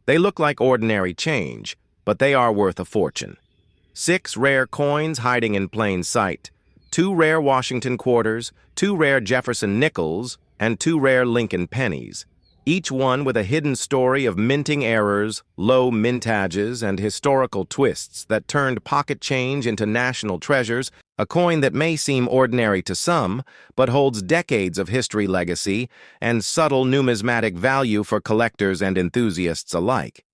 They look like ordinary change, but they are worth a fortune. 6 rare coins hiding in plain sight, 2 rare Washington quarters, 2 rare Jefferson nickels, and 2 rare Lincoln pennies, each one with a hidden story of minting errors, low mintages, and historical twists that turned pocket change into national treasures, a coin that may seem ordinary to some, but holds decades of history legacy and subtle numismatic value for collectors and enthusiasts alike.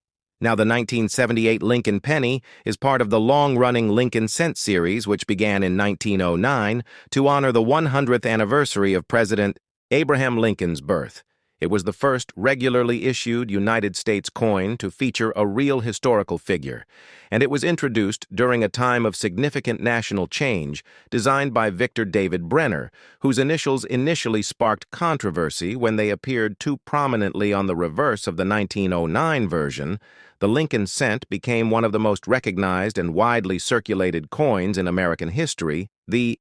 Now, the 1978 Lincoln penny is part of the long-running Lincoln cent series, which began in 1909 to honor the 100th anniversary of President Abraham Lincoln's birth. It was the first regularly issued United States coin to feature a real historical figure, and it was introduced during a time of significant national change, designed by Victor David Brenner, whose initials initially sparked controversy when they appeared too prominently on the reverse of the 1909 version. The Lincoln cent became one of the most recognized and widely circulated coins in American history. The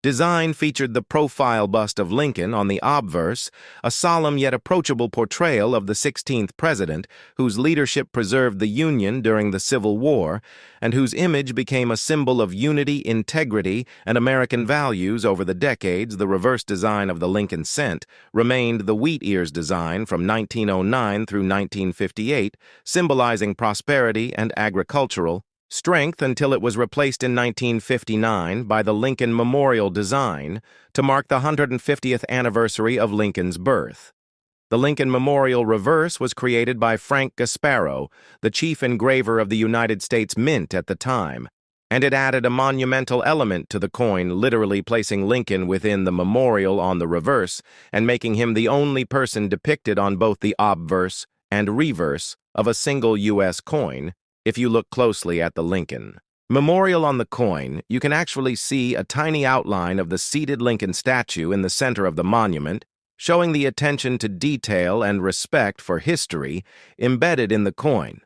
design featured the profile bust of Lincoln on the obverse, a solemn yet approachable portrayal of the 16th president, whose leadership preserved the Union during the Civil War, and whose image became a symbol of unity, integrity, and American values over the decades. The reverse design of the Lincoln cent remained the wheat ears design from 1909 through 1958, symbolizing prosperity and agricultural strength until it was replaced in 1959 by the Lincoln Memorial design to mark the 150th anniversary of Lincoln's birth. The Lincoln Memorial reverse was created by Frank Gasparo, the chief engraver of the United States Mint at the time, and it added a monumental element to the coin, literally placing Lincoln within the memorial on the reverse and making him the only person depicted on both the obverse and reverse of a single U.S. coin. If you look closely at the Lincoln Memorial on the coin, you can actually see a tiny outline of the seated Lincoln statue in the center of the monument, showing the attention to detail and respect for history embedded in the coin.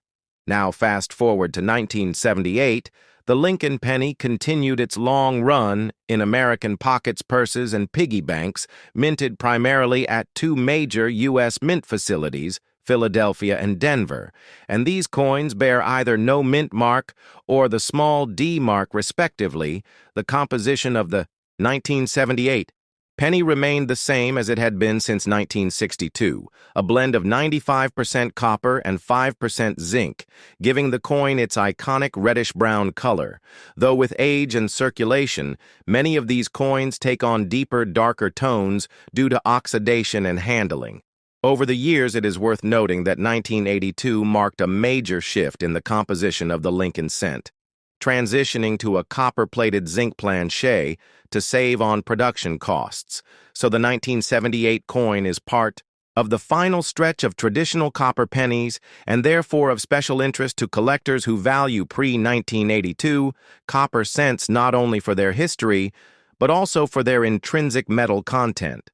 Now, fast forward to 1978, the Lincoln penny continued its long run in American pockets, purses, and piggy banks, minted primarily at 2 major U.S. mint facilities, Philadelphia and Denver, and these coins bear either no mint mark or the small D mark respectively. The composition of the 1978 penny remained the same as it had been since 1962, a blend of 95% copper and 5% zinc, giving the coin its iconic reddish-brown color. Though with age and circulation, many of these coins take on deeper, darker tones due to oxidation and handling. Over the years, it is worth noting that 1982 marked a major shift in the composition of the Lincoln cent, transitioning to a copper-plated zinc planchet to save on production costs. So the 1978 coin is part of the final stretch of traditional copper pennies and therefore of special interest to collectors who value pre-1982 copper cents not only for their history, but also for their intrinsic metal content.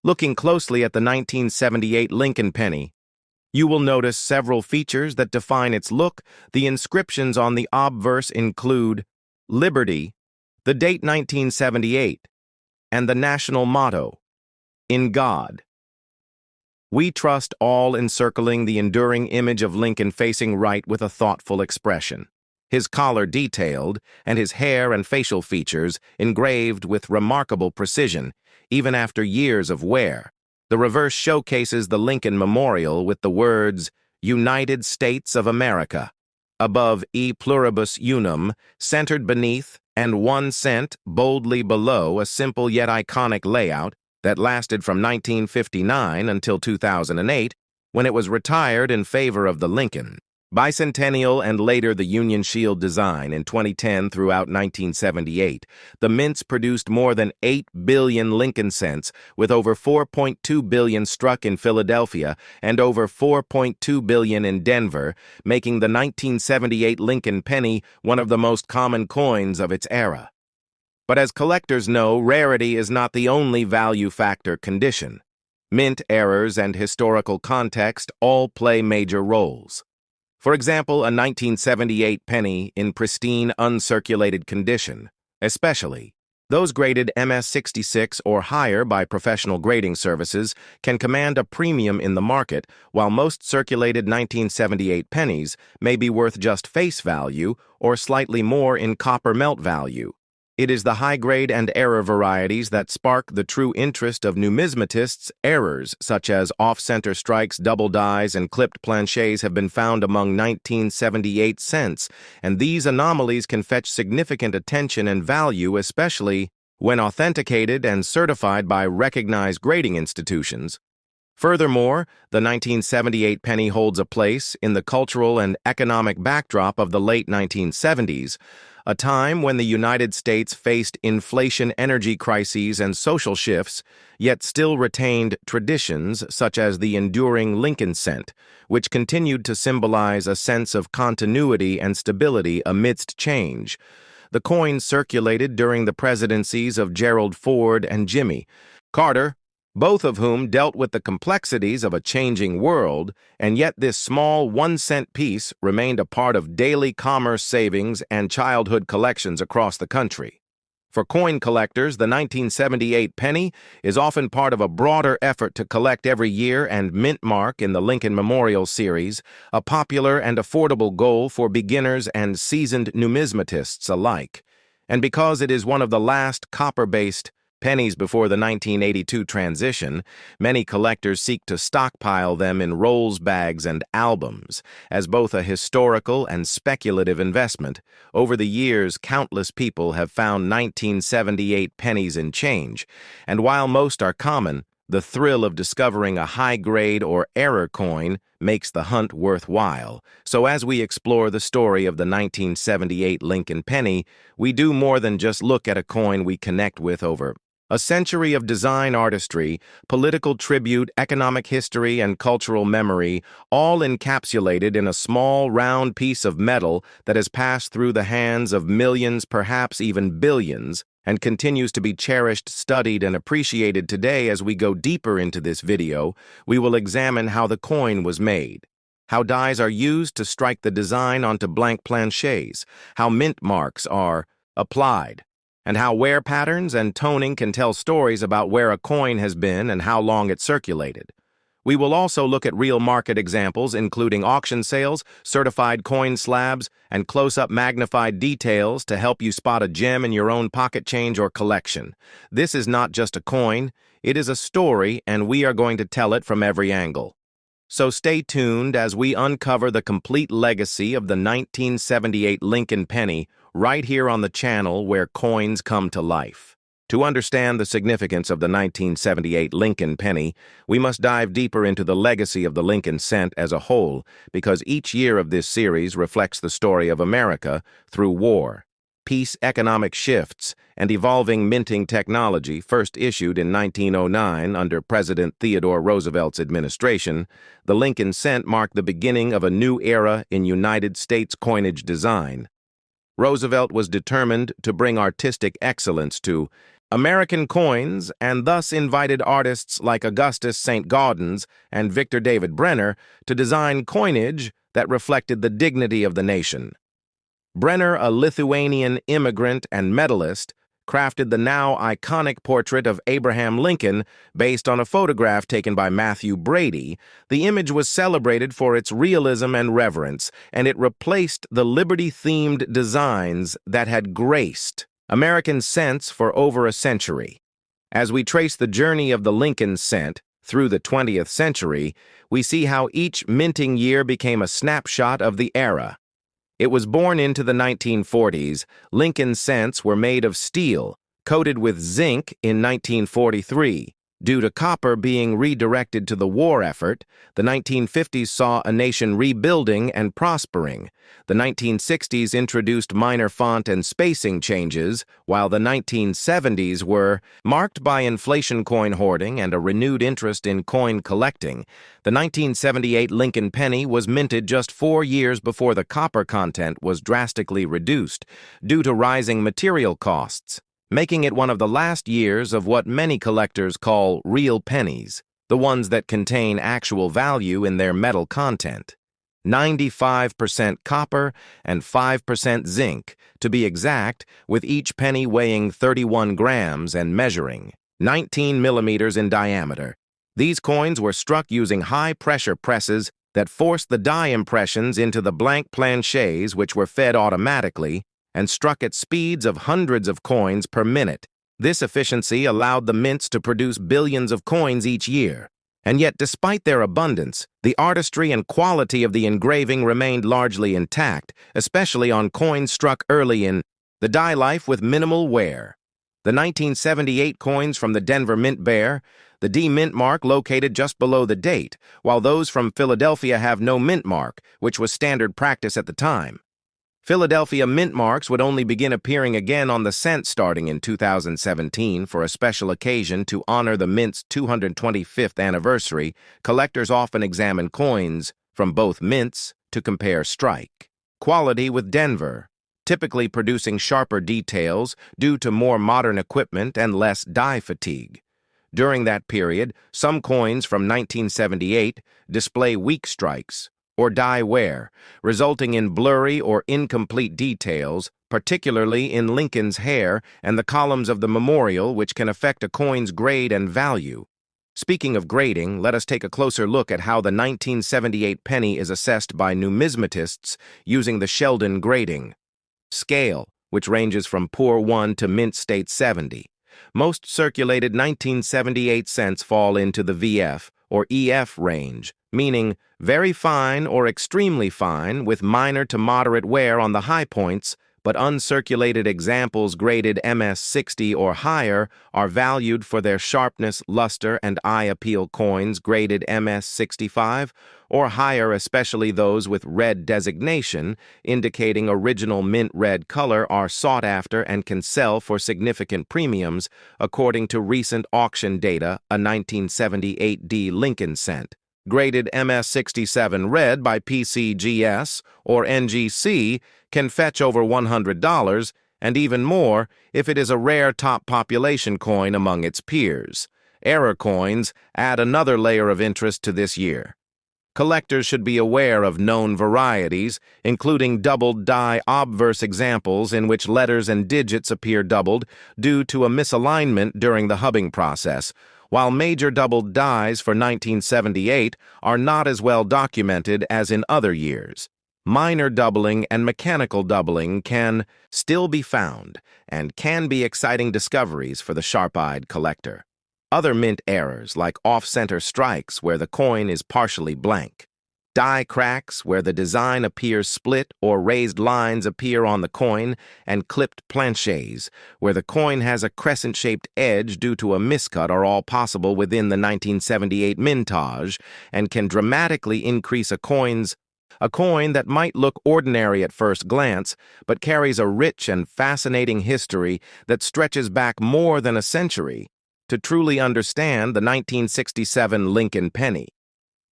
Looking closely at the 1978 Lincoln penny, you will notice several features that define its look. The inscriptions on the obverse include Liberty, the date 1978, and the national motto, In God We Trust, all encircling the enduring image of Lincoln facing right with a thoughtful expression. His collar detailed, and his hair and facial features engraved with remarkable precision, even after years of wear. The reverse showcases the Lincoln Memorial with the words, United States of America, above E pluribus unum, centered beneath, and 1 cent boldly below, a simple yet iconic layout that lasted from 1959 until 2008, when it was retired in favor of the Lincoln Bicentennial and later the Union Shield design in 2010 throughout 1978. The mints produced more than 8 billion Lincoln cents, with over 4.2 billion struck in Philadelphia and over 4.2 billion in Denver, making the 1978 Lincoln penny one of the most common coins of its era. But as collectors know, rarity is not the only value factor condition. Mint errors and historical context all play major roles. For example, a 1978 penny in pristine, uncirculated condition, especially Those graded MS-66 or higher by professional grading services can command a premium in the market, while most circulated 1978 pennies may be worth just face value or slightly more in copper melt value. It is the high-grade and error varieties that spark the true interest of numismatists. Errors such as off-center strikes, double dies, and clipped planchets have been found among 1978 cents, and these anomalies can fetch significant attention and value, especially when authenticated and certified by recognized grading institutions. Furthermore, the 1978 penny holds a place in the cultural and economic backdrop of the late 1970s, a time when the United States faced inflation, energy crises, and social shifts, yet still retained traditions such as the enduring Lincoln cent, which continued to symbolize a sense of continuity and stability amidst change. The coin circulated during the presidencies of Gerald Ford and Jimmy Carter, both of whom dealt with the complexities of a changing world, and yet this small 1-cent piece remained a part of daily commerce, savings, and childhood collections across the country. For coin collectors, the 1978 penny is often part of a broader effort to collect every year and mint mark in the Lincoln Memorial Series, a popular and affordable goal for beginners and seasoned numismatists alike. And because it is one of the last copper-based pennies before the 1982 transition, many collectors seek to stockpile them in rolls, bags, and albums. As both a historical and speculative investment, over the years countless people have found 1978 pennies in change, and while most are common, the thrill of discovering a high-grade or error coin makes the hunt worthwhile. So as we explore the story of the 1978 Lincoln penny, we do more than just look at a coin we connect with over a century of design artistry, political tribute, economic history, and cultural memory, all encapsulated in a small, round piece of metal that has passed through the hands of millions, perhaps even billions, and continues to be cherished, studied, and appreciated today. As we go deeper into this video, we will examine how the coin was made, how dies are used to strike the design onto blank planchets, how mint marks are applied, and how wear patterns and toning can tell stories about where a coin has been and how long it circulated. We will also look at real market examples, including auction sales, certified coin slabs, and close-up magnified details to help you spot a gem in your own pocket change or collection. This is not just a coin, it is a story, and we are going to tell it from every angle. So stay tuned as we uncover the complete legacy of the 1978 Lincoln penny right here on the channel where coins come to life. To understand the significance of the 1978 Lincoln penny, we must dive deeper into the legacy of the Lincoln cent as a whole, because each year of this series reflects the story of America through war, peace, economic shifts, and evolving minting technology. First issued in 1909 under President Theodore Roosevelt's administration, the Lincoln cent marked the beginning of a new era in United States coinage design. Roosevelt was determined to bring artistic excellence to American coins and thus invited artists like Augustus St. Gaudens and Victor David Brenner to design coinage that reflected the dignity of the nation. Brenner, a Lithuanian immigrant and medalist, crafted the now iconic portrait of Abraham Lincoln based on a photograph taken by Matthew Brady. The image was celebrated for its realism and reverence, and it replaced the liberty-themed designs that had graced American cents for over a century. As we trace the journey of the Lincoln cent through the 20th century, we see how each minting year became a snapshot of the era. It was born into the 1940s. Lincoln cents were made of steel, coated with zinc in 1943. Due to copper being redirected to the war effort, the 1950s saw a nation rebuilding and prospering. The 1960s introduced minor font and spacing changes, while the 1970s were marked by inflation, coin hoarding, and a renewed interest in coin collecting. The 1978 Lincoln penny was minted just 4 years before the copper content was drastically reduced due to rising material costs, making it one of the last years of what many collectors call real pennies, the ones that contain actual value in their metal content. 95% copper, and 5% zinc, to be exact, with each penny weighing 31 grams and measuring 19 millimeters in diameter. These coins were struck using high-pressure presses that forced the die impressions into the blank planchets, which were fed automatically, and struck at speeds of hundreds of coins per minute. This efficiency allowed the mints to produce billions of coins each year. And yet, despite their abundance, the artistry and quality of the engraving remained largely intact, especially on coins struck early in the die life with minimal wear. The 1978 coins from the Denver Mint bear the D mint mark located just below the date, while those from Philadelphia have no mint mark, which was standard practice at the time. Philadelphia mint marks would only begin appearing again on the cent starting in 2017 for a special occasion to honor the mint's 225th anniversary. Collectors often examine coins from both mints to compare strike quality with Denver, typically producing sharper details due to more modern equipment and less die fatigue. During that period, some coins from 1978 display weak strikes or die wear, resulting in blurry or incomplete details, particularly in Lincoln's hair and the columns of the memorial, which can affect a coin's grade and value. Speaking of grading, let us take a closer look at how the 1978 penny is assessed by numismatists using the Sheldon grading scale, which ranges from poor 1 to mint state 70. Most circulated 1978 cents fall into the VF or EF range, meaning very fine or extremely fine with minor to moderate wear on the high points, but uncirculated examples graded MS-60 or higher are valued for their sharpness, luster, and eye appeal. Coins graded MS-65 or higher, especially those with red designation, indicating original mint red color, are sought after and can sell for significant premiums, according to recent auction data. A 1978 D Lincoln cent, graded MS-67 red by PCGS or NGC, can fetch over $100, and even more if it is a rare top population coin among its peers. Error coins add another layer of interest to this year. Collectors should be aware of known varieties, including doubled die obverse examples in which letters and digits appear doubled due to a misalignment during the hubbing process, while major doubled dies for 1978 are not as well documented as in other years. Minor doubling and mechanical doubling can still be found and can be exciting discoveries for the sharp-eyed collector. Other mint errors, like off-center strikes where the coin is partially blank, die cracks where the design appears split or raised lines appear on the coin, and clipped planchets where the coin has a crescent-shaped edge due to a miscut, are all possible within the 1978 mintage and can dramatically increase a coin that might look ordinary at first glance, but carries a rich and fascinating history that stretches back more than a century. To truly understand the 1967 Lincoln penny,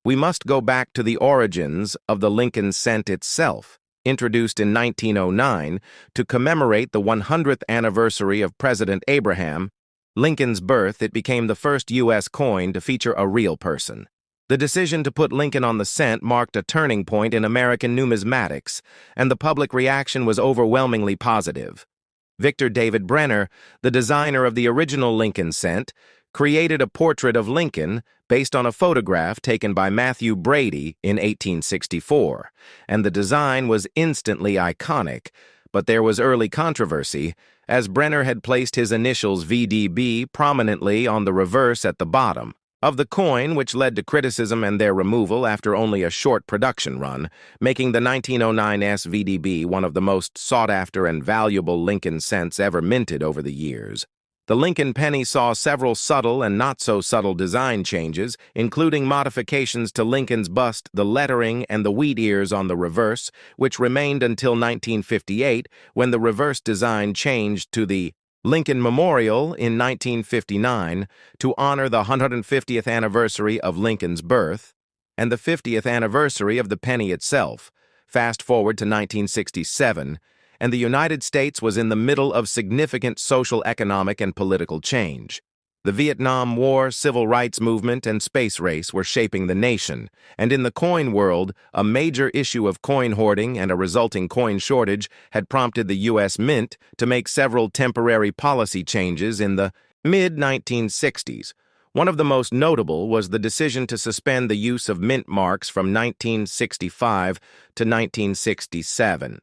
we must go back to the origins of the Lincoln cent itself. Introduced in 1909 to commemorate the 100th anniversary of President Abraham Lincoln's birth, it became the first U.S. coin to feature a real person. The decision to put Lincoln on the cent marked a turning point in American numismatics, and the public reaction was overwhelmingly positive. Victor David Brenner, the designer of the original Lincoln cent, created a portrait of Lincoln based on a photograph taken by Matthew Brady in 1864, and the design was instantly iconic. But there was early controversy, as Brenner had placed his initials VDB prominently on the reverse at the bottom of the coin, which led to criticism and their removal after only a short production run, making the 1909 SVDB one of the most sought-after and valuable Lincoln cents ever minted over the years. The Lincoln penny saw several subtle and not-so-subtle design changes, including modifications to Lincoln's bust, the lettering, and the wheat ears on the reverse, which remained until 1958, when the reverse design changed to the Lincoln Memorial in 1959 to honor the 150th anniversary of Lincoln's birth and the 50th anniversary of the penny itself. Fast forward to 1967, and the United States was in the middle of significant social, economic, and political change. The Vietnam War, civil rights movement, and space race were shaping the nation, and in the coin world, a major issue of coin hoarding and a resulting coin shortage had prompted the U.S. Mint to make several temporary policy changes in the mid-1960s. One of the most notable was the decision to suspend the use of mint marks from 1965 to 1967.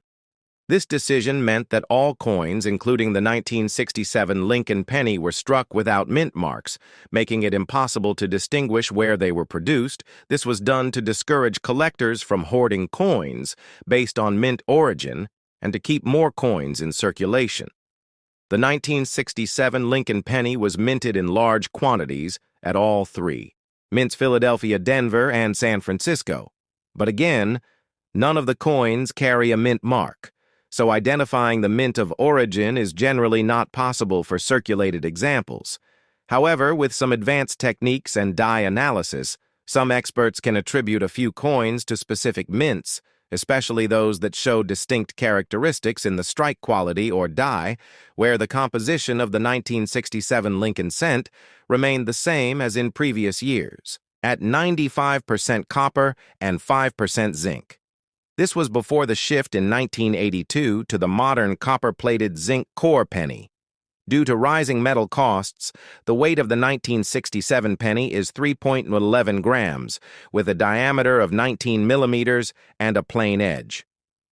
This decision meant that all coins, including the 1967 Lincoln penny, were struck without mint marks, making it impossible to distinguish where they were produced. This was done to discourage collectors from hoarding coins based on mint origin and to keep more coins in circulation. The 1967 Lincoln penny was minted in large quantities at all three mints: Philadelphia, Denver, and San Francisco. But again, none of the coins carry a mint mark, so identifying the mint of origin is generally not possible for circulated examples. However, with some advanced techniques and die analysis, some experts can attribute a few coins to specific mints, especially those that show distinct characteristics in the strike quality or die, where the composition of the 1967 Lincoln cent remained the same as in previous years, at 95% copper and 5% zinc. This was before the shift in 1982 to the modern copper-plated zinc core penny. Due to rising metal costs, the weight of the 1967 penny is 3.11 grams, with a diameter of 19 millimeters and a plain edge.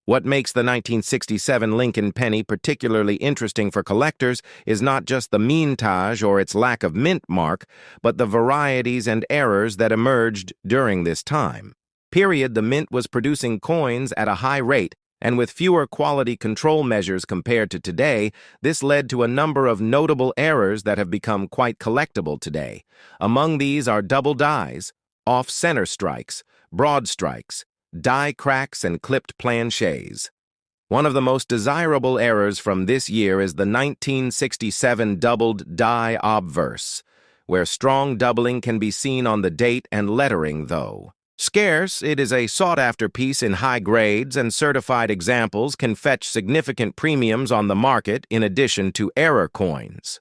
What makes the 1967 Lincoln penny particularly interesting for collectors is not just the mintage or its lack of mint mark, but the varieties and errors that emerged during this time. The mint was producing coins at a high rate, and with fewer quality control measures compared to today, this led to a number of notable errors that have become quite collectible today. Among these are double dies, off-center strikes, broad strikes, die cracks, and clipped planchets. One of the most desirable errors from this year is the 1967 doubled die obverse, where strong doubling can be seen on the date and lettering, though scarce, it is a sought-after piece in high grades, and certified examples can fetch significant premiums on the market in addition to error coins.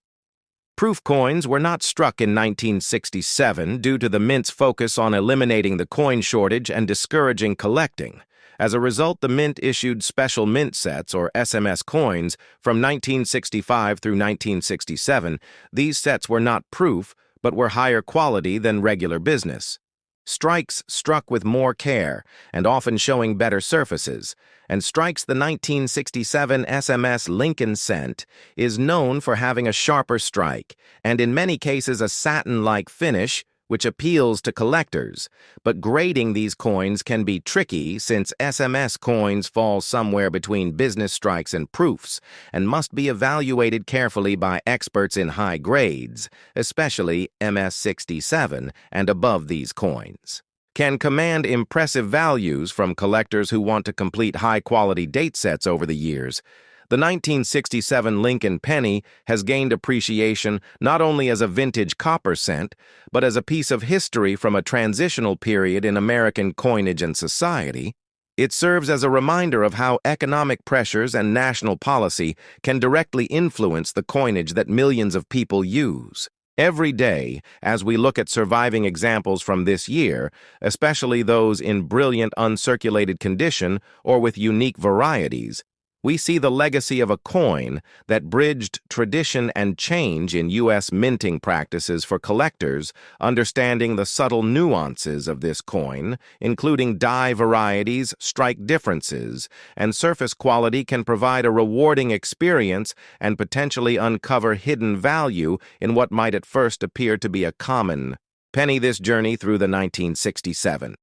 Proof coins were not struck in 1967 due to the mint's focus on eliminating the coin shortage and discouraging collecting. As a result, the mint issued special mint sets, or SMS coins, from 1965 through 1967. These sets were not proof, but were higher quality than regular business. Strikes struck with more care and often showing better surfaces, and strikes the 1967 SMS Lincoln cent is known for having a sharper strike and in many cases a satin-like finish, which appeals to collectors. But grading these coins can be tricky since SMS coins fall somewhere between business strikes and proofs and must be evaluated carefully by experts in high grades, especially MS-67 and above. These coins can command impressive values from collectors who want to complete high-quality date sets over the years. The 1967 Lincoln penny has gained appreciation not only as a vintage copper cent, but as a piece of history from a transitional period in American coinage and society. It serves as a reminder of how economic pressures and national policy can directly influence the coinage that millions of people use. Every day, as we look at surviving examples from this year, especially those in brilliant uncirculated condition or with unique varieties, we see the legacy of a coin that bridged tradition and change in U.S. minting practices for collectors. Understanding the subtle nuances of this coin, including die varieties, strike differences, and surface quality, can provide a rewarding experience and potentially uncover hidden value in what might at first appear to be a common penny. This journey through the 1967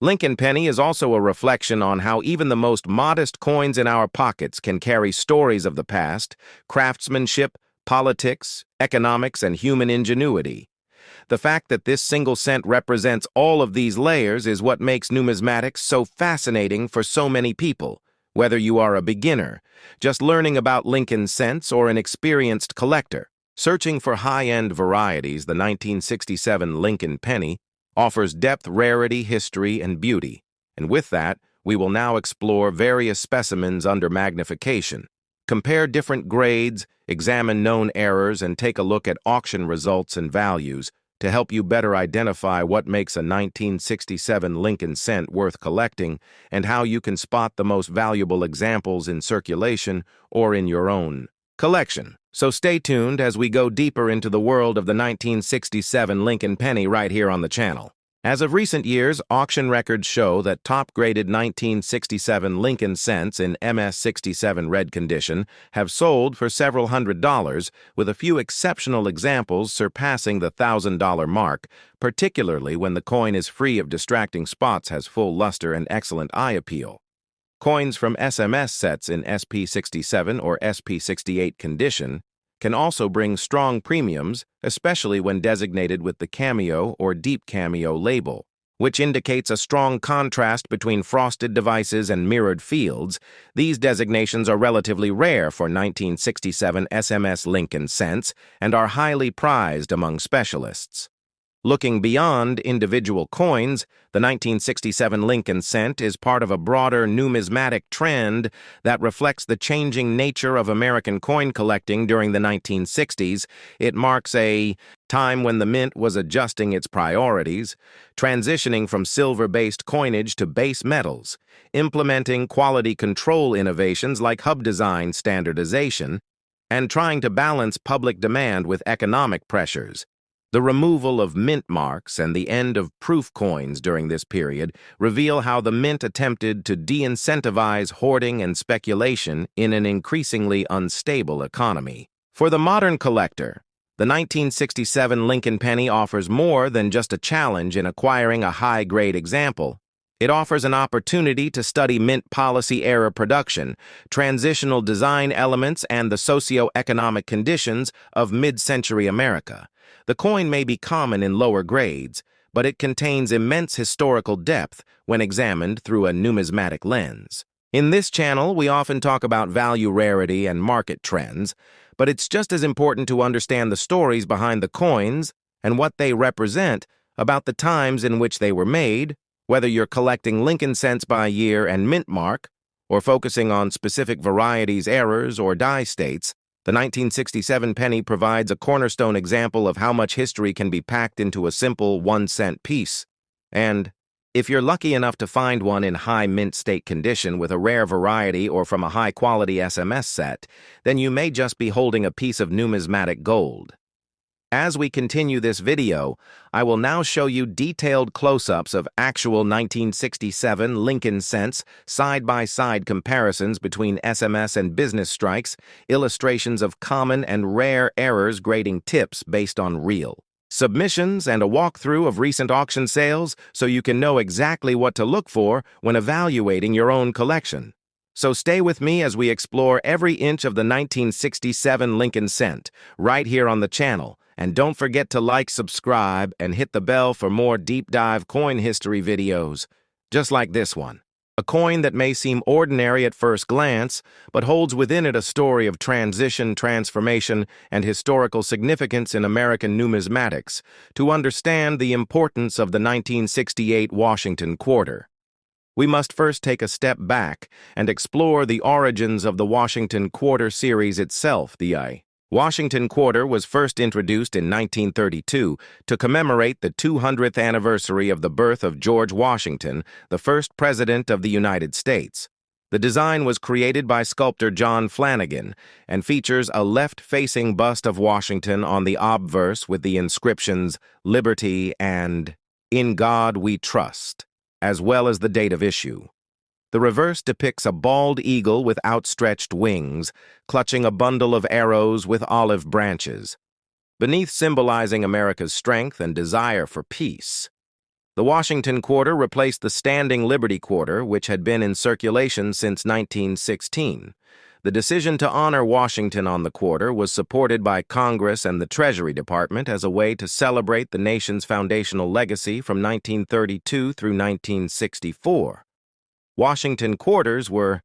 Lincoln penny is also a reflection on how even the most modest coins in our pockets can carry stories of the past, craftsmanship, politics, economics, and human ingenuity. The fact that this single cent represents all of these layers is what makes numismatics so fascinating for so many people. Whether you are a beginner, just learning about Lincoln cents, or an experienced collector searching for high-end varieties, the 1967 Lincoln penny offers depth, rarity, history, and beauty. And with that, we will now explore various specimens under magnification. Compare different grades, examine known errors, and take a look at auction results and values to help you better identify what makes a 1967 Lincoln cent worth collecting and how you can spot the most valuable examples in circulation or in your own collection. So stay tuned as we go deeper into the world of the 1967 Lincoln penny right here on the channel. As of recent years, auction records show that top-graded 1967 Lincoln cents in MS-67 red condition have sold for several $100s, with a few exceptional examples surpassing the $1,000 mark, particularly when the coin is free of distracting spots, has full luster, and excellent eye appeal. Coins from SMS sets in SP-67 or SP-68 condition can also bring strong premiums, especially when designated with the cameo or deep cameo label, which indicates a strong contrast between frosted devices and mirrored fields. These designations are relatively rare for 1967 SMS Lincoln cents and are highly prized among specialists. Looking beyond individual coins, the 1967 Lincoln cent is part of a broader numismatic trend that reflects the changing nature of American coin collecting during the 1960s. It marks a time when the mint was adjusting its priorities, transitioning from silver-based coinage to base metals, implementing quality control innovations like hub design standardization, and trying to balance public demand with economic pressures. The removal of mint marks and the end of proof coins during this period reveal how the mint attempted to de-incentivize hoarding and speculation in an increasingly unstable economy. For the modern collector, the 1967 Lincoln penny offers more than just a challenge in acquiring a high-grade example. It offers an opportunity to study mint policy-era production, transitional design elements, and the socio-economic conditions of mid-century America. The coin may be common in lower grades, but it contains immense historical depth when examined through a numismatic lens. In this channel, we often talk about value, rarity, and market trends, but it's just as important to understand the stories behind the coins and what they represent about the times in which they were made, whether you're collecting Lincoln cents by year and mint mark, or focusing on specific varieties, errors, or die states. The 1967 penny provides a cornerstone example of how much history can be packed into a simple 1-cent piece. And if you're lucky enough to find one in high mint state condition with a rare variety or from a high-quality SMS set, then you may just be holding a piece of numismatic gold. As we continue this video, I will now show you detailed close-ups of actual 1967 Lincoln cents, side-by-side comparisons between SMS and business strikes, illustrations of common and rare errors, grading tips based on real submissions, and a walkthrough of recent auction sales so you can know exactly what to look for when evaluating your own collection. So stay with me as we explore every inch of the 1967 Lincoln cent right here on the channel. And don't forget to like, subscribe, and hit the bell for more deep dive coin history videos, just like this one. A coin that may seem ordinary at first glance, but holds within it a story of transition, transformation, and historical significance in American numismatics to understand the importance of the 1968 Washington quarter. We must first take a step back and explore the origins of the Washington quarter series itself. The Washington quarter was first introduced in 1932 to commemorate the 200th anniversary of the birth of George Washington, the first president of the United States. The design was created by sculptor John Flanagan and features a left-facing bust of Washington on the obverse with the inscriptions "Liberty" and "In God We Trust," as well as the date of issue. The reverse depicts a bald eagle with outstretched wings, clutching a bundle of arrows with olive branches, beneath symbolizing America's strength and desire for peace. The Washington quarter replaced the standing Liberty quarter, which had been in circulation since 1916. The decision to honor Washington on the quarter was supported by Congress and the Treasury Department as a way to celebrate the nation's foundational legacy from 1932 through 1964. Washington quarters were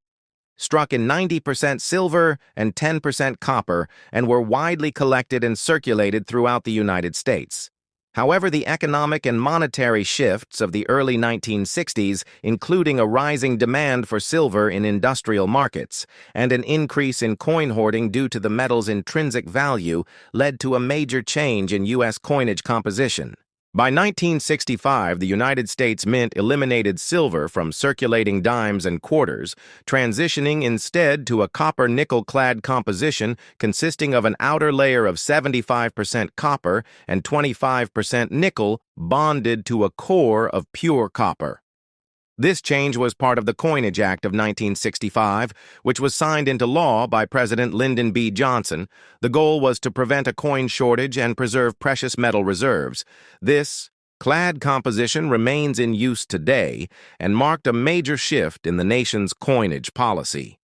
struck in 90% silver and 10% copper and were widely collected and circulated throughout the United States. However, the economic and monetary shifts of the early 1960s, including a rising demand for silver in industrial markets and an increase in coin hoarding due to the metal's intrinsic value, led to a major change in U.S. coinage composition. By 1965, the United States Mint eliminated silver from circulating dimes and quarters, transitioning instead to a copper-nickel-clad composition consisting of an outer layer of 75% copper and 25% nickel bonded to a core of pure copper. This change was part of the Coinage Act of 1965, which was signed into law by President Lyndon B. Johnson. The goal was to prevent a coin shortage and preserve precious metal reserves. This clad composition remains in use today and marked a major shift in the nation's coinage policy.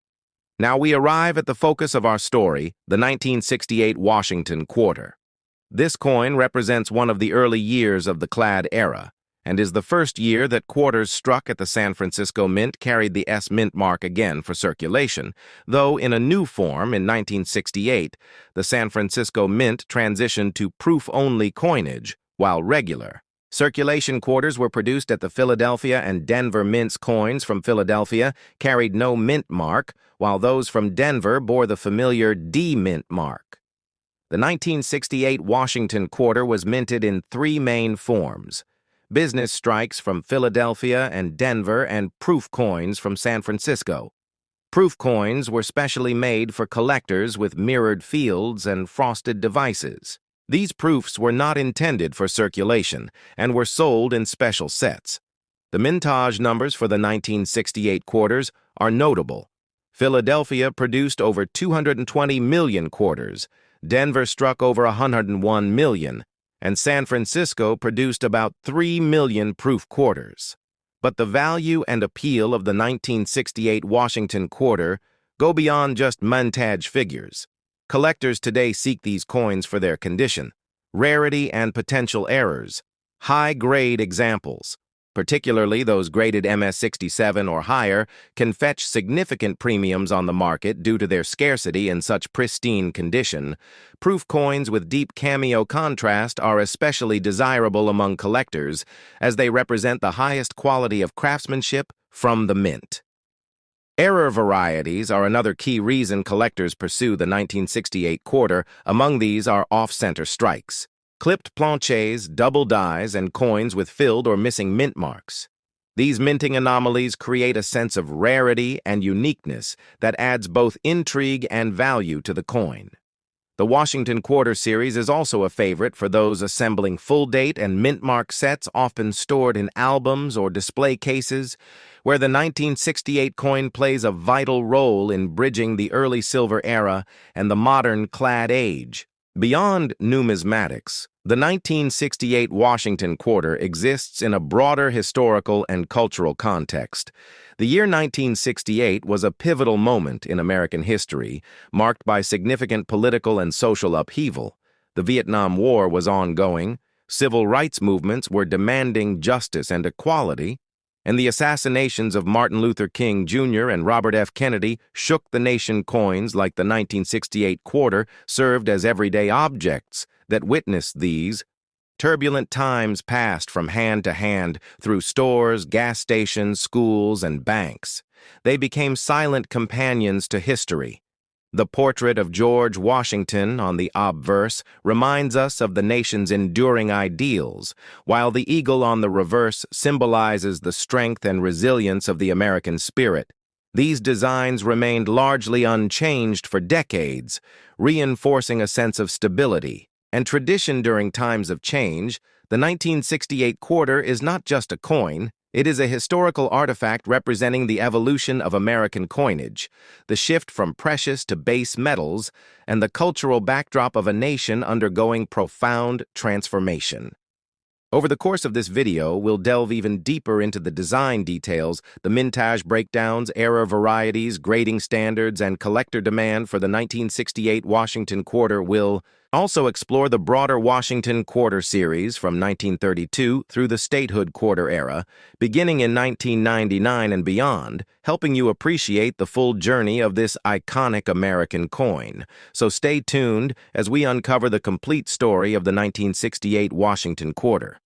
Now we arrive at the focus of our story, the 1968 Washington quarter. This coin represents one of the early years of the clad era, and is the first year that quarters struck at the San Francisco Mint carried the S Mint mark again for circulation, though in a new form in 1968, the San Francisco Mint transitioned to proof-only coinage, while regular circulation quarters were produced at the Philadelphia and Denver Mints. Coins from Philadelphia carried no mint mark, while those from Denver bore the familiar D Mint mark. The 1968 Washington quarter was minted in three main forms: business strikes from Philadelphia and Denver, and proof coins from San Francisco. Proof coins were specially made for collectors with mirrored fields and frosted devices. These proofs were not intended for circulation and were sold in special sets. The mintage numbers for the 1968 quarters are notable. Philadelphia produced over 220 million quarters, Denver struck over 101 million, and San Francisco produced about 3 million proof quarters. But the value and appeal of the 1968 Washington quarter go beyond just mintage figures. Collectors today seek these coins for their condition, rarity, and potential errors. High-grade examples, particularly those graded MS-67 or higher, can fetch significant premiums on the market due to their scarcity in such pristine condition. Proof coins with deep cameo contrast are especially desirable among collectors, as they represent the highest quality of craftsmanship from the mint. Error varieties are another key reason collectors pursue the 1968 quarter. Among these are off-center strikes, clipped planchets, double dies, and coins with filled or missing mint marks. These minting anomalies create a sense of rarity and uniqueness that adds both intrigue and value to the coin. The Washington Quarter series is also a favorite for those assembling full-date and mint mark sets, often stored in albums or display cases, where the 1968 coin plays a vital role in bridging the early silver era and the modern clad age. Beyond numismatics, the 1968 Washington quarter exists in a broader historical and cultural context. The year 1968 was a pivotal moment in American history, marked by significant political and social upheaval. The Vietnam War was ongoing, civil rights movements were demanding justice and equality, and the assassinations of Martin Luther King Jr. and Robert F. Kennedy shook the nation. Coins like the 1968 quarter served as everyday objects that witnessed these turbulent times, passed from hand to hand through stores, gas stations, schools, and banks. They became silent companions to history. The portrait of George Washington on the obverse reminds us of the nation's enduring ideals, while the eagle on the reverse symbolizes the strength and resilience of the American spirit. These designs remained largely unchanged for decades, reinforcing a sense of stability and tradition during times of change. The 1968 quarter is not just a coin. It is a historical artifact representing the evolution of American coinage, the shift from precious to base metals, and the cultural backdrop of a nation undergoing profound transformation. Over the course of this video, we'll delve even deeper into the design details, the mintage breakdowns, error varieties, grading standards, and collector demand for the 1968 Washington quarter. We'll Also explore the broader Washington Quarter series from 1932 through the statehood quarter era, beginning in 1999 and beyond, helping you appreciate the full journey of this iconic American coin. So stay tuned as we uncover the complete story of the 1968 Washington Quarter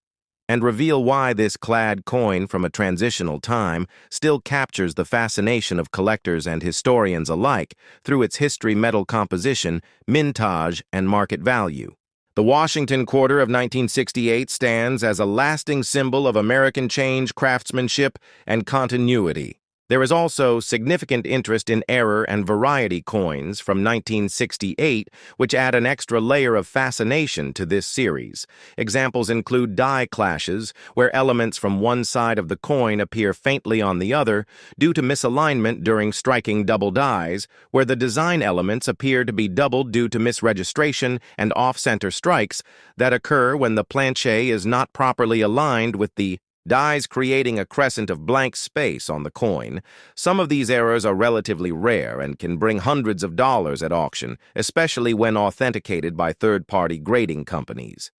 and reveal why this clad coin from a transitional time still captures the fascination of collectors and historians alike through its history, metal composition, mintage, and market value. The Washington Quarter of 1968 stands as a lasting symbol of American change, craftsmanship, and continuity. There is also significant interest in error and variety coins from 1968, which add an extra layer of fascination to this series. Examples include die clashes, where elements from one side of the coin appear faintly on the other due to misalignment during striking double dies, where the design elements appear to be doubled due to misregistration and off-center strikes that occur when the planche is not properly aligned with the dies, creating a crescent of blank space on the coin. Some of these errors are relatively rare and can bring hundreds of dollars at auction, especially when authenticated by third-party grading companies.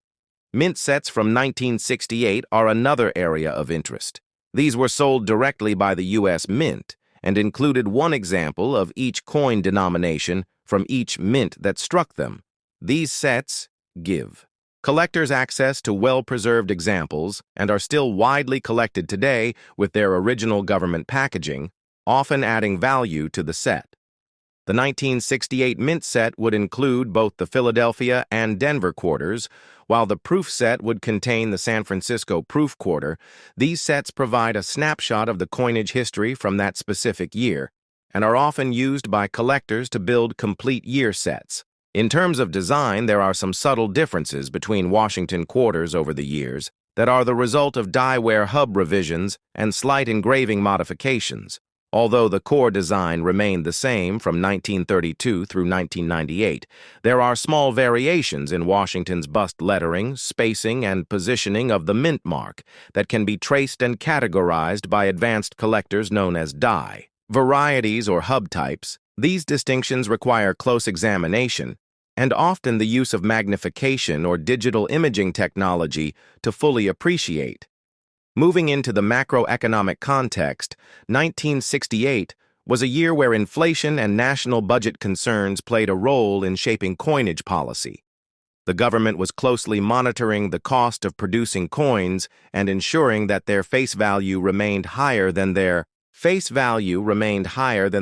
Mint sets from 1968 are another area of interest. These were sold directly by the U.S. Mint and included one example of each coin denomination from each mint that struck them. These sets give collectors access to well-preserved examples and are still widely collected today with their original government packaging, often adding value to the set. The 1968 mint set would include both the Philadelphia and Denver quarters, while the proof set would contain the San Francisco proof quarter. These sets provide a snapshot of the coinage history from that specific year and are often used by collectors to build complete year sets. In terms of design, there are some subtle differences between Washington quarters over the years that are the result of die-wear hub revisions and slight engraving modifications. Although the core design remained the same from 1932 through 1998, there are small variations in Washington's bust lettering, spacing, and positioning of the mint mark that can be traced and categorized by advanced collectors known as die varieties or hub types. These distinctions require close examination and often the use of magnification or digital imaging technology to fully appreciate. Moving into the macroeconomic context, 1968 was a year where inflation and national budget concerns played a role in shaping coinage policy. The government was closely monitoring the cost of producing coins and ensuring that their face value remained higher than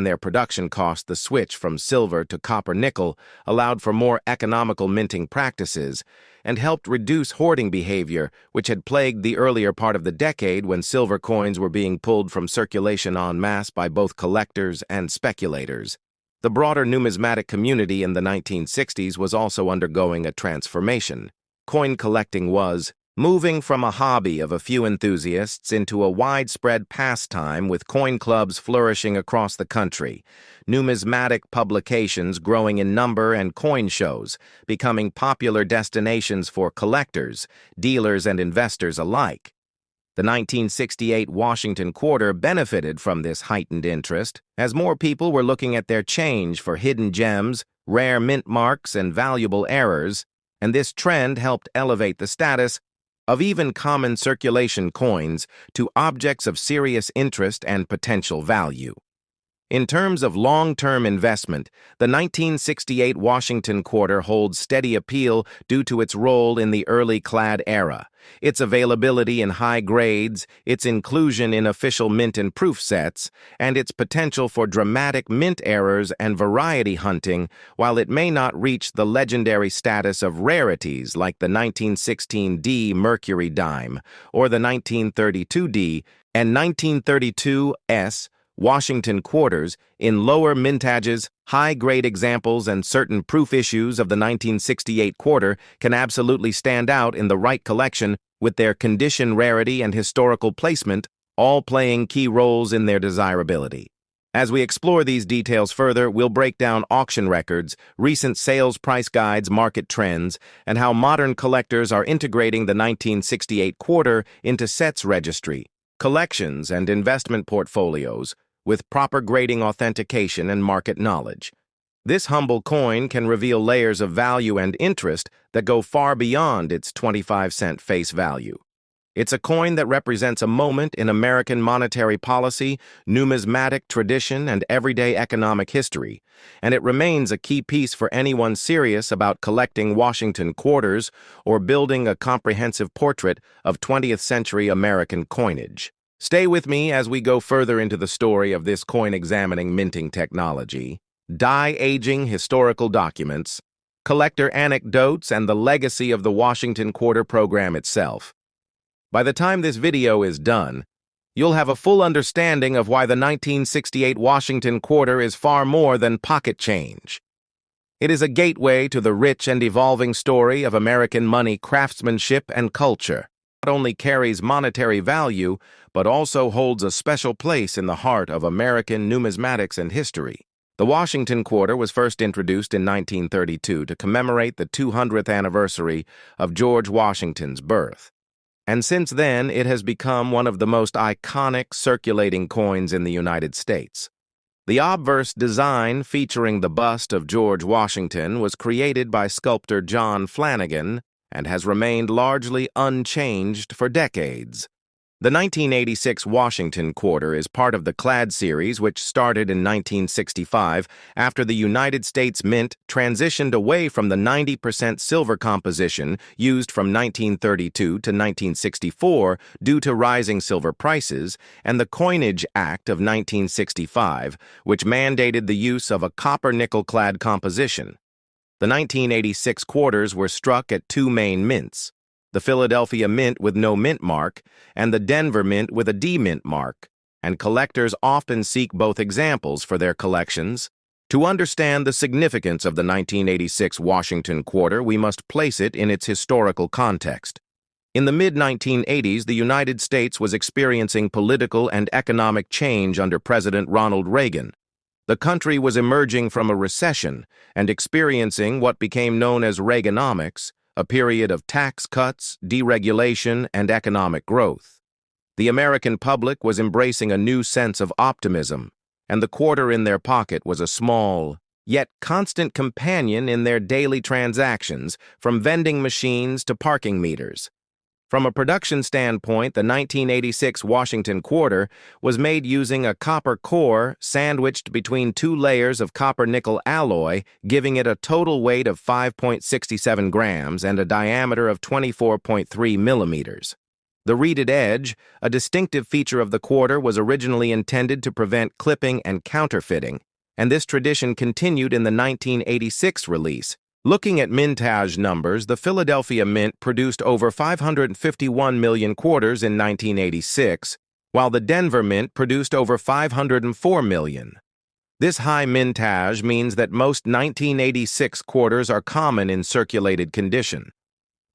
their production cost. The switch from silver to copper-nickel allowed for more economical minting practices and helped reduce hoarding behavior, which had plagued the earlier part of the decade when silver coins were being pulled from circulation en masse by both collectors and speculators. The broader numismatic community in the 1960s was also undergoing a transformation. Coin collecting was moving from a hobby of a few enthusiasts into a widespread pastime, with coin clubs flourishing across the country, numismatic publications growing in number, and coin shows becoming popular destinations for collectors, dealers, and investors alike. The 1968 Washington Quarter benefited from this heightened interest, as more people were looking at their change for hidden gems, rare mint marks, and valuable errors, and this trend helped elevate the status of even common circulation coins to objects of serious interest and potential value. In terms of long-term investment, the 1968 Washington Quarter holds steady appeal due to its role in the early clad era, its availability in high grades, its inclusion in official mint and proof sets, and its potential for dramatic mint errors and variety hunting. While it may not reach the legendary status of rarities like the 1916D Mercury dime or the 1932D and 1932S Washington quarters, in lower mintages, high-grade examples and certain proof issues of the 1968 quarter can absolutely stand out in the right collection, with their condition, rarity, and historical placement all playing key roles in their desirability. As we explore these details further, we'll break down auction records, recent sales price guides, market trends, and how modern collectors are integrating the 1968 quarter into sets registry, collections, and investment portfolios, with proper grading, authentication, and market knowledge. This humble coin can reveal layers of value and interest that go far beyond its 25-cent face value. It's a coin that represents a moment in American monetary policy, numismatic tradition, and everyday economic history, and it remains a key piece for anyone serious about collecting Washington quarters or building a comprehensive portrait of 20th-century American coinage. Stay with me as we go further into the story of this coin-examining minting technology, die-aging historical documents, collector anecdotes, and the legacy of the Washington Quarter program itself. By the time this video is done, you'll have a full understanding of why the 1968 Washington Quarter is far more than pocket change. It is a gateway to the rich and evolving story of American money craftsmanship and culture. It not only carries monetary value, but also holds a special place in the heart of American numismatics and history. The Washington Quarter was first introduced in 1932 to commemorate the 200th anniversary of George Washington's birth. And since then, it has become one of the most iconic circulating coins in the United States. The obverse design featuring the bust of George Washington was created by sculptor John Flanagan and has remained largely unchanged for decades. The 1986 Washington Quarter is part of the Clad series, which started in 1965 after the United States Mint transitioned away from the 90% silver composition used from 1932 to 1964 due to rising silver prices, and the Coinage Act of 1965, which mandated the use of a copper-nickel clad composition. The 1986 quarters were struck at two main mints: the Philadelphia Mint with no mint mark, and the Denver Mint with a D-mint mark, and collectors often seek both examples for their collections. To understand the significance of the 1986 Washington Quarter, we must place it in its historical context. In the mid-1980s, the United States was experiencing political and economic change under President Ronald Reagan. The country was emerging from a recession and experiencing what became known as Reaganomics, a period of tax cuts, deregulation, and economic growth. The American public was embracing a new sense of optimism, and the quarter in their pocket was a small, yet constant companion in their daily transactions, from vending machines to parking meters. From a production standpoint, the 1986 Washington Quarter was made using a copper core sandwiched between two layers of copper-nickel alloy, giving it a total weight of 5.67 grams and a diameter of 24.3 millimeters. The reeded edge, a distinctive feature of the quarter, was originally intended to prevent clipping and counterfeiting, and this tradition continued in the 1986 release. Looking at mintage numbers, the Philadelphia Mint produced over 551 million quarters in 1986, while the Denver Mint produced over 504 million. This high mintage means that most 1986 quarters are common in circulated condition.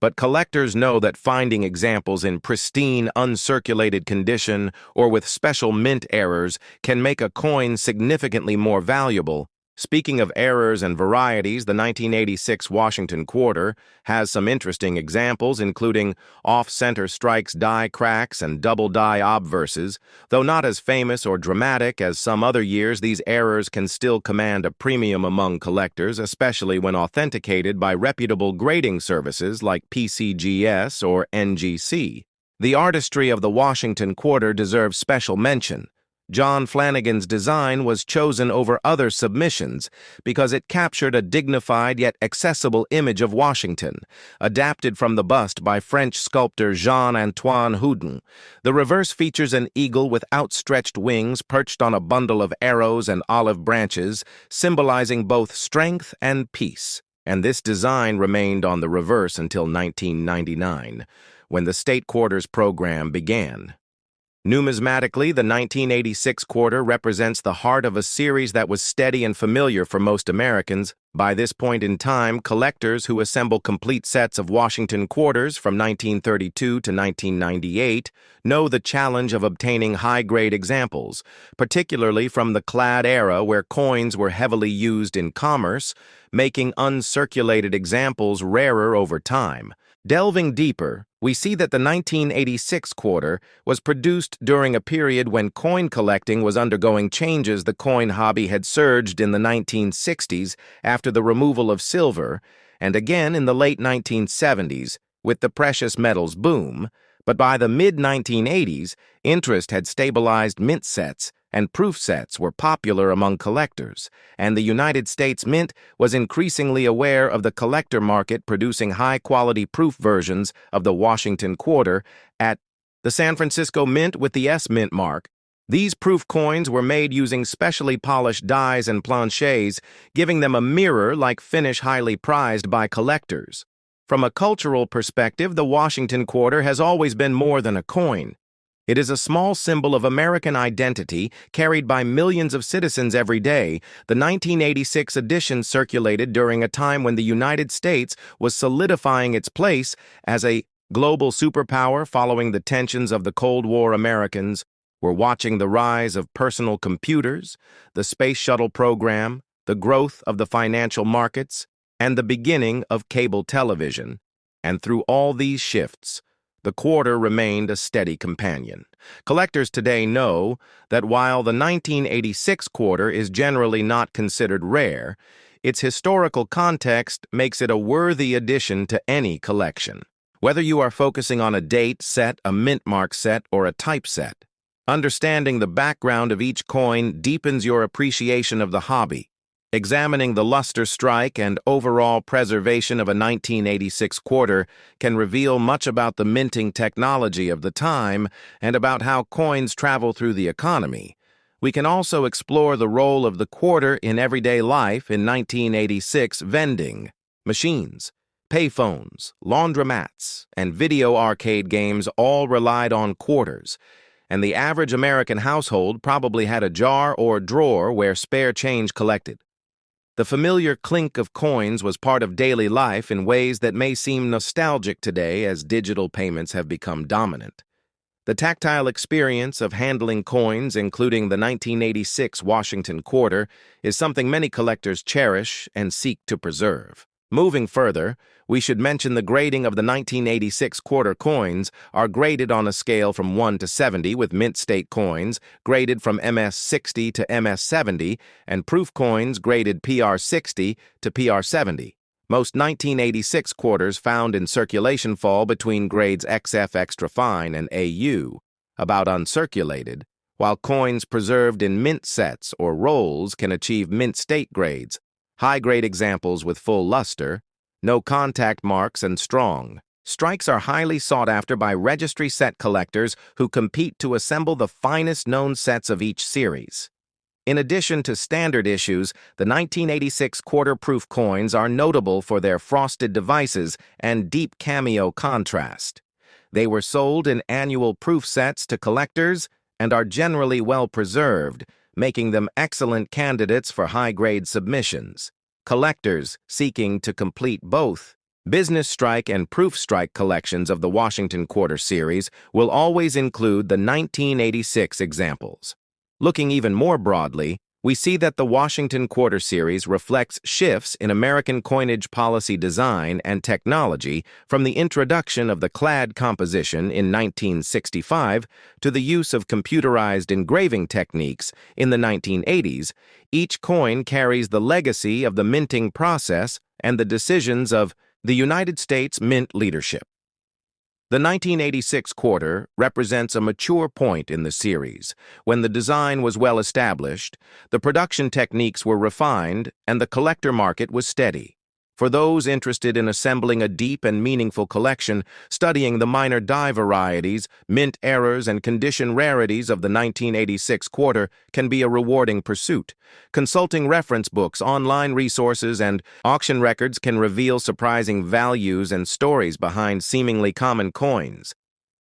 But collectors know that finding examples in pristine, uncirculated condition or with special mint errors can make a coin significantly more valuable. Speaking of errors and varieties, the 1986 Washington Quarter has some interesting examples, including off-center strikes, die cracks, and double die obverses. Though not as famous or dramatic as some other years, these errors can still command a premium among collectors, especially when authenticated by reputable grading services like PCGS or NGC. The artistry of the Washington Quarter deserves special mention. John Flanagan's design was chosen over other submissions because it captured a dignified yet accessible image of Washington, adapted from the bust by French sculptor Jean-Antoine Houdin. The reverse features an eagle with outstretched wings perched on a bundle of arrows and olive branches, symbolizing both strength and peace. And this design remained on the reverse until 1999, when the State Quarters program began. Numismatically, the 1986 quarter represents the heart of a series that was steady and familiar for most Americans. By this point in time, collectors who assemble complete sets of Washington quarters from 1932 to 1998 know the challenge of obtaining high-grade examples, particularly from the Clad era where coins were heavily used in commerce, making uncirculated examples rarer over time. Delving deeper, We see that the 1986 quarter was produced during a period when coin collecting was undergoing changes. The coin hobby had surged in the 1960s after the removal of silver, and again in the late 1970s with the precious metals boom, but by the mid-1980s, interest had stabilized. Mint sets and proof sets were popular among collectors, and the United States Mint was increasingly aware of the collector market, producing high-quality proof versions of the Washington Quarter at the San Francisco Mint with the S Mint mark. These proof coins were made using specially polished dies and planchets, giving them a mirror-like finish highly prized by collectors. From a cultural perspective, the Washington Quarter has always been more than a coin. It is a small symbol of American identity carried by millions of citizens every day. The 1986 edition circulated during a time when the United States was solidifying its place as a global superpower following the tensions of the Cold War. Americans were watching the rise of personal computers, the space shuttle program, the growth of the financial markets, and the beginning of cable television. And through all these shifts, the quarter remained a steady companion. Collectors today know that while the 1986 quarter is generally not considered rare, its historical context makes it a worthy addition to any collection. Whether you are focusing on a date set, a mint mark set, or a type set, understanding the background of each coin deepens your appreciation of the hobby. Examining the luster strike and overall preservation of a 1986 quarter can reveal much about the minting technology of the time and about how coins travel through the economy. We can also explore the role of the quarter in everyday life. In 1986, vending machines, payphones, laundromats, and video arcade games all relied on quarters, and the average American household probably had a jar or drawer where spare change collected. The familiar clink of coins was part of daily life in ways that may seem nostalgic today as digital payments have become dominant. The tactile experience of handling coins, including the 1986 Washington Quarter, is something many collectors cherish and seek to preserve. Moving further, we should mention the grading of the 1986 quarter coins are graded on a scale from 1 to 70, with mint state coins graded from MS-60 to MS-70 and proof coins graded PR-60 to PR-70. Most 1986 quarters found in circulation fall between grades XF extra fine and AU, about uncirculated, while coins preserved in mint sets or rolls can achieve mint state grades. High-grade examples with full luster, no contact marks, and strong strikes are highly sought after by registry set collectors who compete to assemble the finest known sets of each series. In addition to standard issues, the 1986 quarter-proof coins are notable for their frosted devices and deep cameo contrast. They were sold in annual proof sets to collectors and are generally well preserved, making them excellent candidates for high-grade submissions. Collectors seeking to complete both business strike and proof strike collections of the Washington Quarter series will always include the 1986 examples. Looking even more broadly, we see that the Washington Quarter series reflects shifts in American coinage policy design and technology, from the introduction of the clad composition in 1965 to the use of computerized engraving techniques in the 1980s. Each coin carries the legacy of the minting process and the decisions of the United States Mint leadership. The 1986 quarter represents a mature point in the series, when the design was well established, the production techniques were refined, and the collector market was steady. For those interested in assembling a deep and meaningful collection, studying the minor die varieties, mint errors, and condition rarities of the 1986 quarter can be a rewarding pursuit. Consulting reference books, online resources, and auction records can reveal surprising values and stories behind seemingly common coins.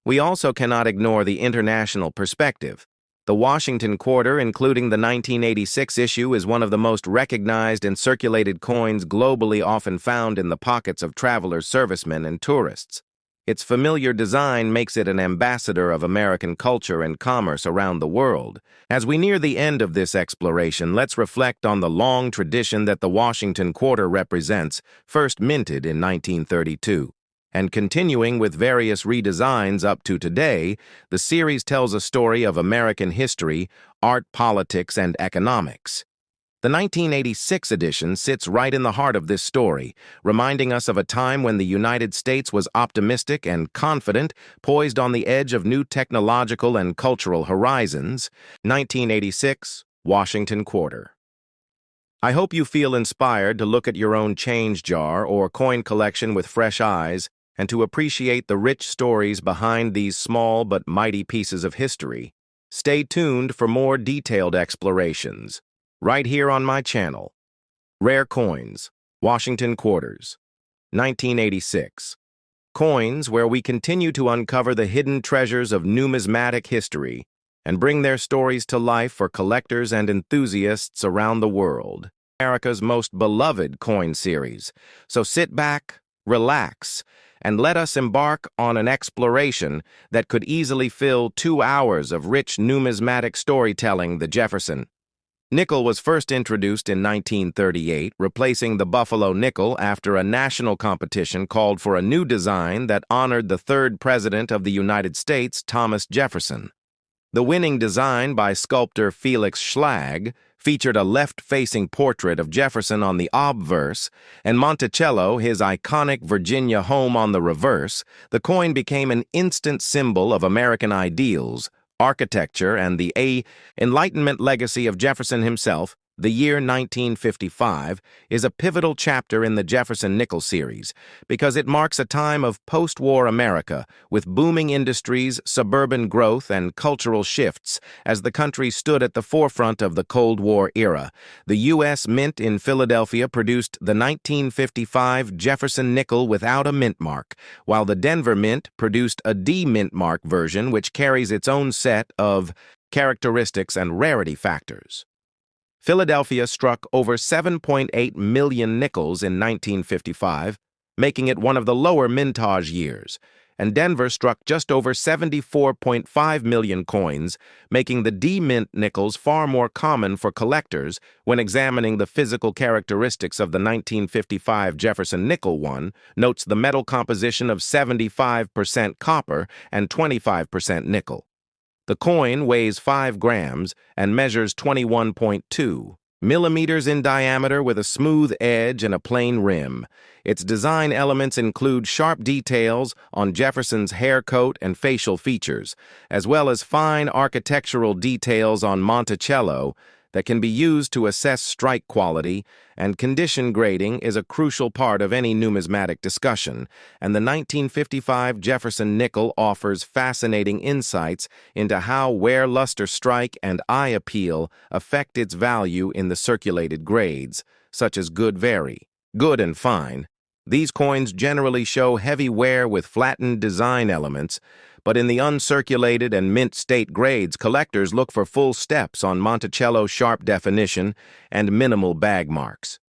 We also cannot ignore the international perspective. The Washington Quarter, including the 1986 issue, is one of the most recognized and circulated coins globally, often found in the pockets of travelers, servicemen, and tourists. Its familiar design makes it an ambassador of American culture and commerce around the world. As we near the end of this exploration, let's reflect on the long tradition that the Washington Quarter represents, first minted in 1932. And continuing with various redesigns up to today, the series tells a story of American history, art, politics, and economics. The 1986 edition sits right in the heart of this story, reminding us of a time when the United States was optimistic and confident, poised on the edge of new technological and cultural horizons. 1986, Washington Quarter. I hope you feel inspired to look at your own change jar or coin collection with fresh eyes and to appreciate the rich stories behind these small but mighty pieces of history. Stay tuned for more detailed explorations, right here on my channel. Rare Coins, Washington Quarters, 1986. Coins where we continue to uncover the hidden treasures of numismatic history and bring their stories to life for collectors and enthusiasts around the world. America's most beloved coin series. So sit back, relax, and let us embark on an exploration that could easily fill 2 hours of rich numismatic storytelling. The Jefferson Nickel was first introduced in 1938, replacing the Buffalo nickel after a national competition called for a new design that honored the third president of the United States, Thomas Jefferson. The winning design by sculptor Felix Schlag featured a left-facing portrait of Jefferson on the obverse and Monticello, his iconic Virginia home, on the reverse. The coin became an instant symbol of American ideals, architecture, and the Enlightenment legacy of Jefferson himself. The year 1955 is a pivotal chapter in the Jefferson Nickel series because it marks a time of post-war America with booming industries, suburban growth, and cultural shifts as the country stood at the forefront of the Cold War era. The U.S. Mint in Philadelphia produced the 1955 Jefferson Nickel without a mint mark, while the Denver Mint produced a D-mint mark version which carries its own set of characteristics and rarity factors. Philadelphia struck over 7.8 million nickels in 1955, making it one of the lower mintage years, and Denver struck just over 74.5 million coins, making the D-mint nickels far more common for collectors when examining the physical characteristics of the 1955 Jefferson Nickel. One notes the metal composition of 75% copper and 25% nickel. The coin weighs 5 grams and measures 21.2 millimeters in diameter with a smooth edge and a plain rim. Its design elements include sharp details on Jefferson's hair coat and facial features, as well as fine architectural details on Monticello that can be used to assess strike quality, and condition grading is a crucial part of any numismatic discussion, and the 1955 Jefferson Nickel offers fascinating insights into how wear, luster, strike, and eye appeal affect its value in the circulated grades, such as good, very good, and fine. These coins generally show heavy wear with flattened design elements, but in the uncirculated and mint state grades, collectors look for full steps on Monticello sharp definition and minimal bag marks.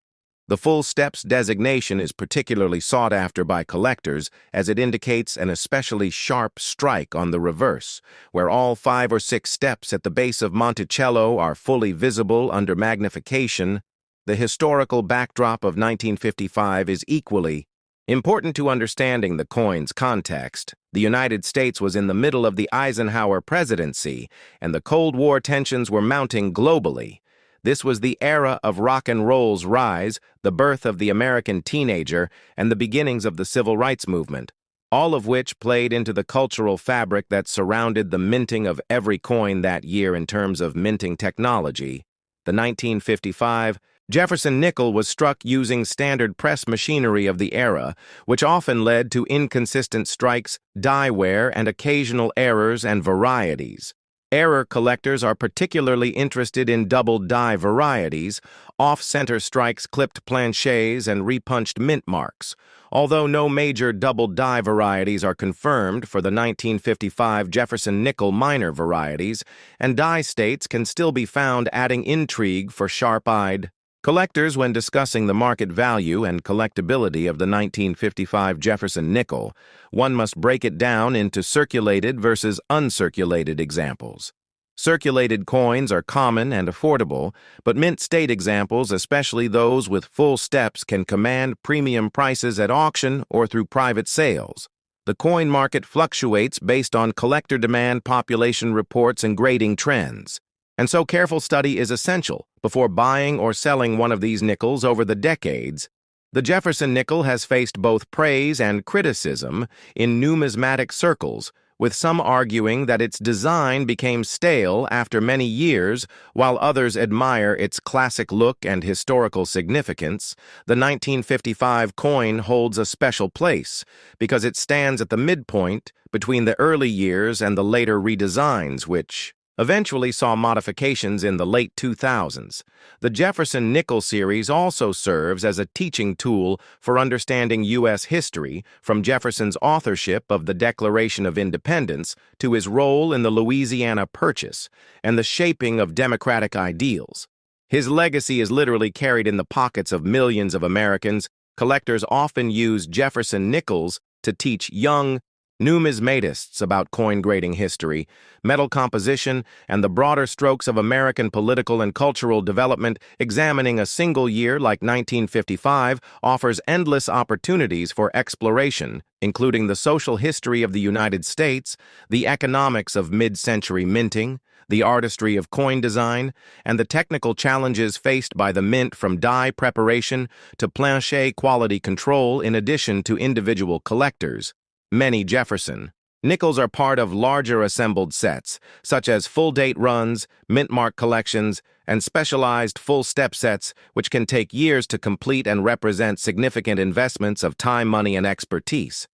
The full steps designation is particularly sought after by collectors as it indicates an especially sharp strike on the reverse, where all 5 or 6 steps at the base of Monticello are fully visible under magnification. The historical backdrop of 1955 is equally important to understanding the coin's context. The United States was in the middle of the Eisenhower presidency, and the Cold War tensions were mounting globally. This was the era of rock and roll's rise, the birth of the American teenager, and the beginnings of the civil rights movement, all of which played into the cultural fabric that surrounded the minting of every coin that year in terms of minting technology. The 1955 Jefferson Nickel was struck using standard press machinery of the era, which often led to inconsistent strikes, die wear, and occasional errors and varieties. Error collectors are particularly interested in double die varieties, off-center strikes, clipped planchets, and repunched mint marks. Although no major double die varieties are confirmed for the 1955 Jefferson Nickel minor varieties, and die states can still be found, adding intrigue for sharp-eyed collectors when discussing the market value and collectability of the 1955 Jefferson Nickel. One must break it down into circulated versus uncirculated examples. Circulated coins are common and affordable, but mint state examples, especially those with full steps, can command premium prices at auction or through private sales. The coin market fluctuates based on collector demand, population reports, and grading trends. And so careful study is essential before buying or selling one of these nickels over the decades. The Jefferson nickel has faced both praise and criticism in numismatic circles, with some arguing that its design became stale after many years, while others admire its classic look and historical significance. The 1955 coin holds a special place because it stands at the midpoint between the early years and the later redesigns, which eventually saw modifications in the late 2000s. The Jefferson Nickel series also serves as a teaching tool for understanding U.S. history, from Jefferson's authorship of the Declaration of Independence to his role in the Louisiana Purchase and the shaping of democratic ideals. His legacy is literally carried in the pockets of millions of Americans. Collectors often use Jefferson nickels to teach young numismatists about coin grading history, metal composition, and the broader strokes of American political and cultural development. Examining a single year like 1955 offers endless opportunities for exploration, including the social history of the United States, the economics of mid-century minting, the artistry of coin design, and the technical challenges faced by the mint, from die preparation to plancher quality control. In addition to individual collectors, many Jefferson nickels are part of larger assembled sets, such as full-date runs, mint mark collections, and specialized full-step sets, which can take years to complete and represent significant investments of time, money, and expertise.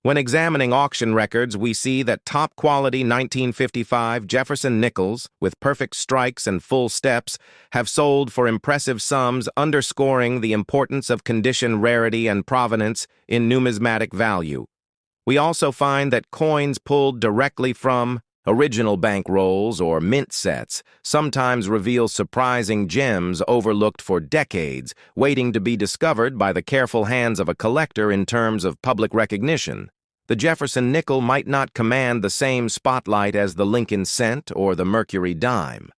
When examining auction records, we see that top-quality 1955 Jefferson nickels, with perfect strikes and full steps, have sold for impressive sums, underscoring the importance of condition, rarity, and provenance in numismatic value. We also find that coins pulled directly from original bank rolls or mint sets sometimes reveal surprising gems overlooked for decades, waiting to be discovered by the careful hands of a collector. In terms of public recognition, the Jefferson nickel might not command the same spotlight as the Lincoln cent or the Mercury dime,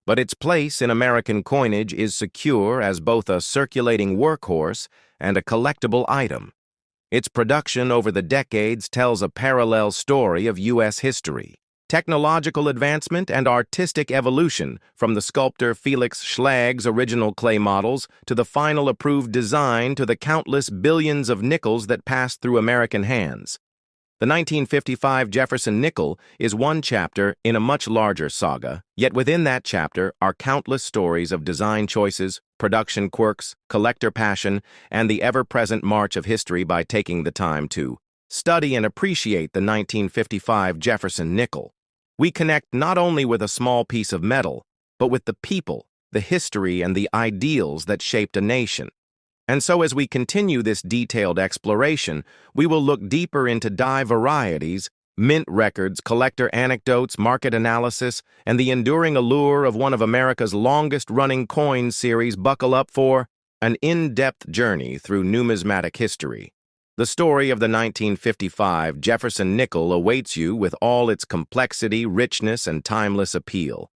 but its place in American coinage is secure as both a circulating workhorse and a collectible item. Its production over the decades tells a parallel story of U.S. history, technological advancement, and artistic evolution, from the sculptor Felix Schlag's original clay models to the final approved design to the countless billions of nickels that passed through American hands. The 1955 Jefferson nickel is one chapter in a much larger saga, yet within that chapter are countless stories of design choices, production quirks, collector passion, and the ever-present march of history. By taking the time to study and appreciate the 1955 Jefferson nickel, we connect not only with a small piece of metal, but with the people, the history, and the ideals that shaped a nation. And so as we continue this detailed exploration, we will look deeper into die varieties, mint records, collector anecdotes, market analysis, and the enduring allure of one of America's longest-running coin series. Buckle up for an in-depth journey through numismatic history. The story of the 1955 Jefferson nickel awaits you with all its complexity, richness, and timeless appeal.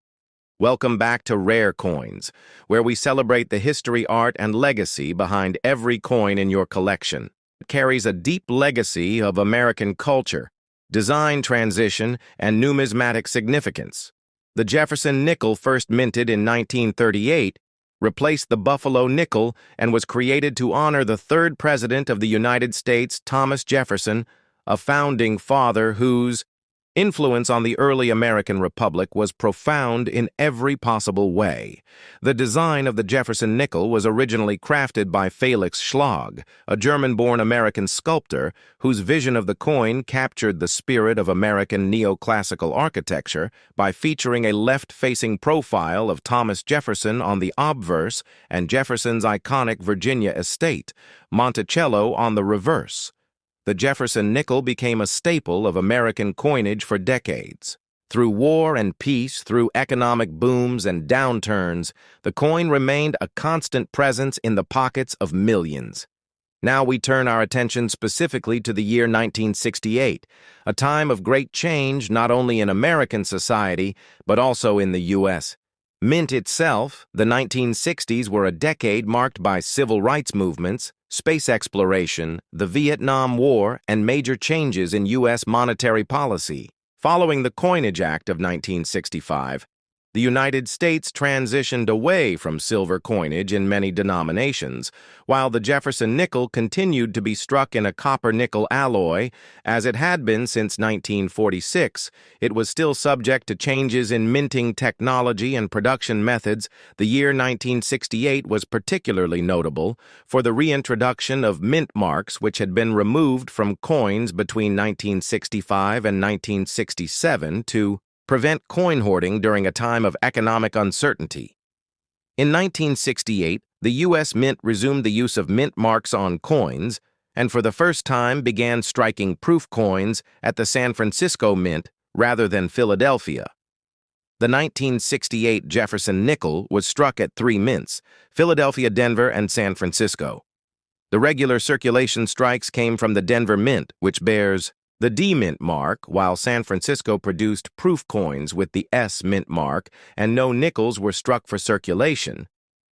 Welcome back to Rare Coins, where we celebrate the history, art, and legacy behind every coin in your collection. It carries a deep legacy of American culture, design transition, and numismatic significance. The Jefferson nickel, first minted in 1938, replaced the Buffalo nickel and was created to honor the third president of the United States, Thomas Jefferson, a founding father whose influence on the early American Republic was profound in every possible way. The design of the Jefferson nickel was originally crafted by Felix Schlag, a German-born American sculptor whose vision of the coin captured the spirit of American neoclassical architecture by featuring a left-facing profile of Thomas Jefferson on the obverse and Jefferson's iconic Virginia estate, Monticello, on the reverse. The Jefferson nickel became a staple of American coinage for decades. Through war and peace, through economic booms and downturns, the coin remained a constant presence in the pockets of millions. Now we turn our attention specifically to the year 1968, a time of great change not only in American society, but also in the U.S. Mint itself, the 1960s were a decade marked by civil rights movements, space exploration, the Vietnam War, and major changes in U.S. monetary policy. Following the Coinage Act of 1965, the United States transitioned away from silver coinage in many denominations, while the Jefferson nickel continued to be struck in a copper-nickel alloy, as it had been since 1946. It was still subject to changes in minting technology and production methods. The year 1968 was particularly notable for the reintroduction of mint marks, which had been removed from coins between 1965 and 1967 to prevent coin hoarding during a time of economic uncertainty. In 1968, the U.S. Mint resumed the use of mint marks on coins and for the first time began striking proof coins at the San Francisco Mint rather than Philadelphia. The 1968 Jefferson Nickel was struck at 3 mints, Philadelphia, Denver, and San Francisco. The regular circulation strikes came from the Denver Mint, which bears the D Mint mark, while San Francisco produced proof coins with the S Mint mark, and no nickels were struck for circulation.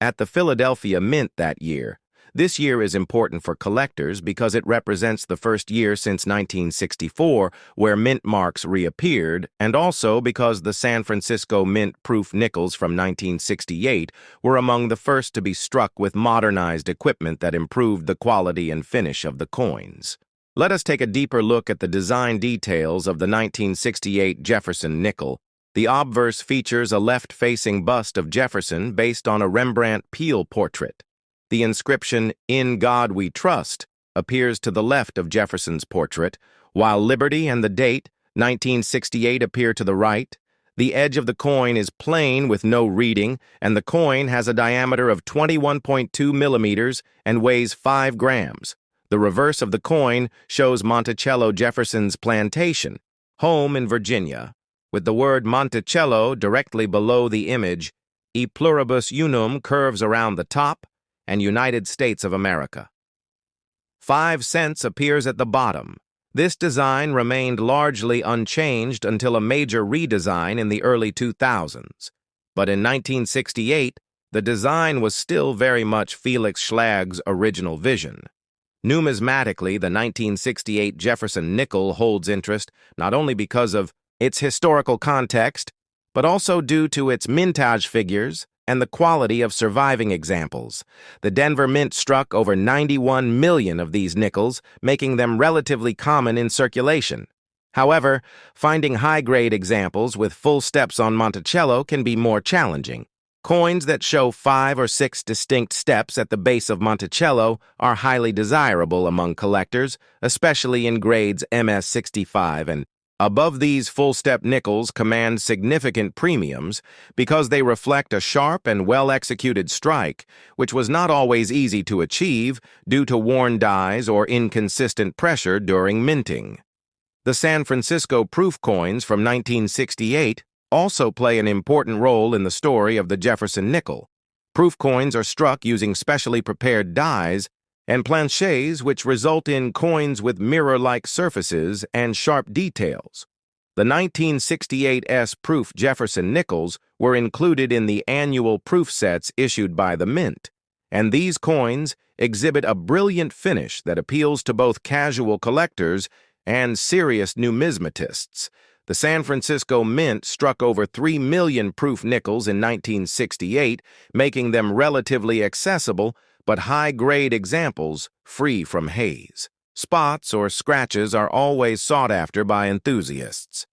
At the Philadelphia Mint that year, this year is important for collectors because it represents the first year since 1964 where mint marks reappeared, and also because the San Francisco Mint proof nickels from 1968 were among the first to be struck with modernized equipment that improved the quality and finish of the coins. Let us take a deeper look at the design details of the 1968 Jefferson nickel. The obverse features a left-facing bust of Jefferson based on a Rembrandt Peale portrait. The inscription, "In God We Trust," appears to the left of Jefferson's portrait, while liberty and the date, 1968, appear to the right. The edge of the coin is plain with no reading, and the coin has a diameter of 21.2 millimeters and weighs 5 grams. The reverse of the coin shows Monticello Jefferson's plantation, home in Virginia, with the word Monticello directly below the image. E pluribus unum curves around the top, and United States of America. 5 cents appears at the bottom. This design remained largely unchanged until a major redesign in the early 2000s. But in 1968, the design was still very much Felix Schlage's original vision. Numismatically, the 1968 Jefferson nickel holds interest not only because of its historical context, but also due to its mintage figures and the quality of surviving examples. The Denver Mint struck over 91 million of these nickels, making them relatively common in circulation. However, finding high-grade examples with full steps on Monticello can be more challenging. Coins that show 5 or 6 distinct steps at the base of Monticello are highly desirable among collectors, especially in grades MS65 and above. These full-step nickels command significant premiums because they reflect a sharp and well-executed strike, which was not always easy to achieve due to worn dies or inconsistent pressure during minting. The San Francisco proof coins from 1968 also play an important role in the story of the Jefferson nickel. Proof coins are struck using specially prepared dies and planchets, which result in coins with mirror-like surfaces and sharp details. The 1968 S-proof Jefferson nickels were included in the annual proof sets issued by the Mint, and these coins exhibit a brilliant finish that appeals to both casual collectors and serious numismatists. The San Francisco Mint struck over 3 million proof nickels in 1968, making them relatively accessible but high-grade examples free from haze. Spots or scratches are always sought after by enthusiasts.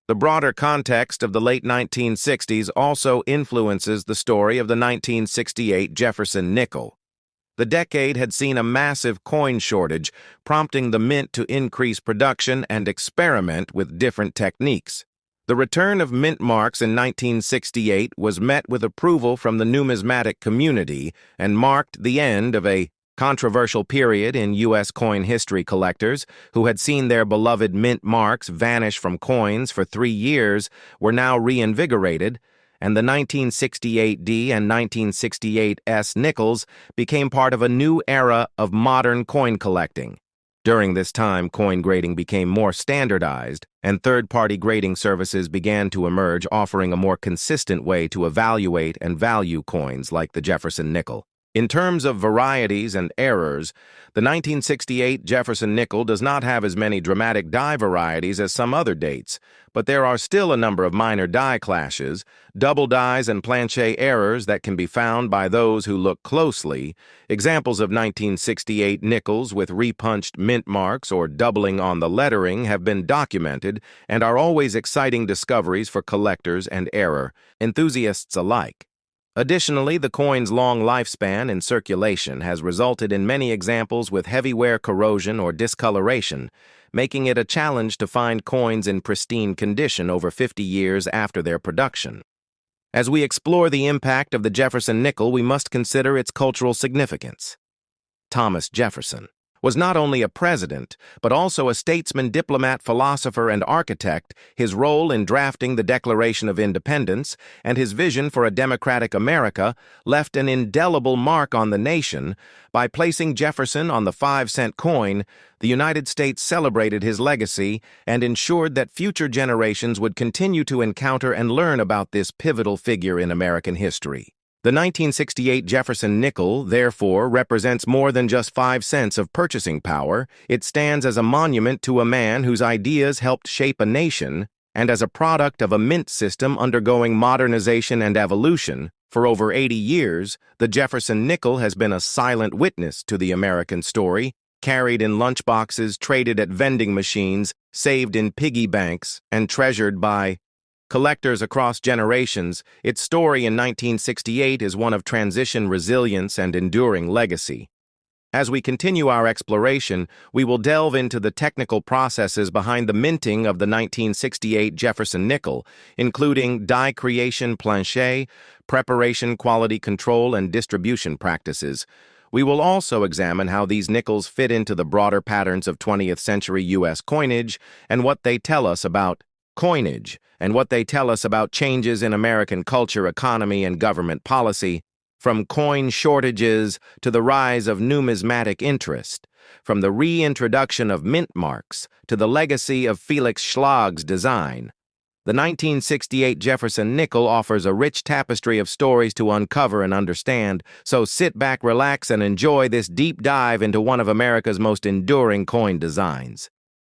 The broader context of the late 1960s also influences the story of the 1968 Jefferson nickel. The decade had seen a massive coin shortage, prompting the Mint to increase production and experiment with different techniques. The return of mint marks in 1968 was met with approval from the numismatic community and marked the end of a controversial period in U.S. coin history. Collectors, who had seen their beloved mint marks vanish from coins for 3 years, were now reinvigorated, and the 1968D and 1968S nickels became part of a new era of modern coin collecting. During this time, coin grading became more standardized, and third-party grading services began to emerge, offering a more consistent way to evaluate and value coins like the Jefferson nickel. In terms of varieties and errors, the 1968 Jefferson nickel does not have as many dramatic die varieties as some other dates, but there are still a number of minor die clashes, double dies, and planchet errors that can be found by those who look closely. Examples of 1968 nickels with repunched mint marks or doubling on the lettering have been documented and are always exciting discoveries for collectors and error enthusiasts alike. Additionally, the coin's long lifespan in circulation has resulted in many examples with heavy wear corrosion or discoloration, making it a challenge to find coins in pristine condition over 50 years after their production. As we explore the impact of the Jefferson nickel, we must consider its cultural significance. Thomas Jefferson was not only a president, but also a statesman, diplomat, philosopher, and architect. His role in drafting the Declaration of Independence and his vision for a democratic America left an indelible mark on the nation. By placing Jefferson on the 5-cent coin, the United States celebrated his legacy and ensured that future generations would continue to encounter and learn about this pivotal figure in American history. The 1968 Jefferson nickel, therefore, represents more than just 5 cents of purchasing power. It stands as a monument to a man whose ideas helped shape a nation, and as a product of a mint system undergoing modernization and evolution. For over 80 years, the Jefferson nickel has been a silent witness to the American story, carried in lunchboxes, traded at vending machines, saved in piggy banks, and treasured by collectors across generations. Its story in 1968 is one of transition, resilience, and enduring legacy. As we continue our exploration, we will delve into the technical processes behind the minting of the 1968 Jefferson nickel, including die creation, planchet, preparation, quality control, and distribution practices. We will also examine how these nickels fit into the broader patterns of 20th century U.S. coinage and what they tell us about coinage, and what they tell us about changes in American culture, economy, and government policy, from coin shortages to the rise of numismatic interest, from the reintroduction of mint marks to the legacy of Felix Schlag's design. The 1968 Jefferson nickel offers a rich tapestry of stories to uncover and understand, so sit back, relax, and enjoy this deep dive into one of America's most enduring coin designs.